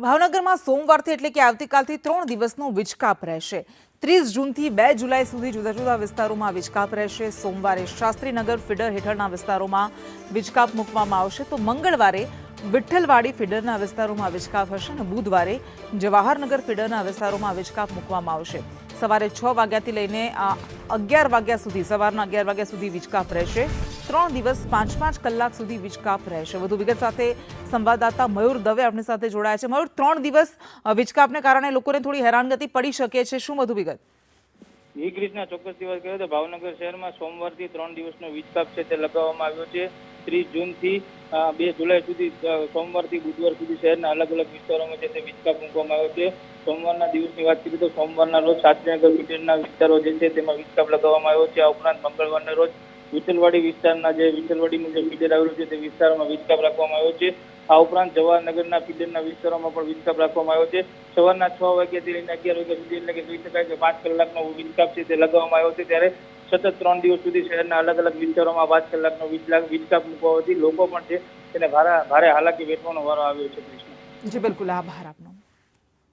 ભાવનગરમાં સોમવારથી એટલે કે આવતીકાલથી 3 દિવસનો વીજકાપ રહેશે। 30 જૂનથી 2 જુલાઈ સુધી જુદા જુદા વિસ્તારોમાં વીજકાપ રહેશે। સોમવારે શાસ્ત્રીનગર ફીડર હેઠળના વિસ્તારોમાં વીજકાપ મૂકવામાં આવશે, તો મંગળવારે વિઠ્ઠલવાડી ફીડરના વિસ્તારોમાં વીજકાપ હશે અને બુધવારે જવાહરનગર ફીડરના વિસ્તારોમાં વીજકાપ મૂકવામાં આવશે। સવારે 6 વાગ્યાથી લઈને 11 વાગ્યા સુધી, સવારના 11 વાગ્યા સુધી વીજકાપ રહેશે। 3 દિવસ 5-5 કલાક સુધી વીજકાપ રહેશે। વધુ વિગત સાથે સંવાદદાતા મયુર દવે આપણી સાથે જોડાયા છે। મયુર, 3 દિવસ વીજકાપને કારણે લોકોને થોડી હેરાનગતિ પડી શકે છે, શું વધુ વિગત? ક્રિષ્ના, ચોક્કસથી વાત કરીએ તો ભાવનગર શહેરમાં સોમવારથી 3 દિવસનો વીજકાપ છે તે લગાવવામાં આવ્યો છે। 30 જૂનથી 2 જુલાઈ સુધી, સોમવારથી બુધવાર સુધી શહેરના અલગ અલગ વિસ્તારોમાં છે તે વીજકાપ મૂકવામાં આવ્યો છે। સોમવારના દિવસની વાત કરીએ તો સોમવારના રોજ શાસ્ત્રીનગર ફીડરના વિસ્તારો જે છે તેમાં વીજકાપ લગાવવામાં આવ્યો છે। આ ઉપરાંત મંગળવારના રોજ વિઠ્ઠલવાડી વિસ્તારના જે વિઠ્ઠલવાડીનું જે ફીડર આવેલું છે તે વિસ્તારોમાં વીજકાપ રાખવામાં આવ્યો છે। આ ઉપરાંત જવાહરનગરના ફીડરના વિસ્તારોમાં પણ વીજકાપ રાખવામાં આવ્યો છે। સવારના 6 વાગ્યાથી લઈને 11 વાગ્યા સુધી, એટલે કે કહી શકાય કે 5 કલાકનો વીજકાપ છે તે લગાવવામાં આવ્યો છે। ત્યારે સતત 3 દિવસ સુધી શહેરના અલગ અલગ વિસ્તારોમાં 5 કલાકનો વીજકાપ મૂકવાથી લોકો પણ છે તેને ભારે હાલાકી વેઠવાનો વારો આવ્યો છે। જી બિલકુલ, આભાર આપનો।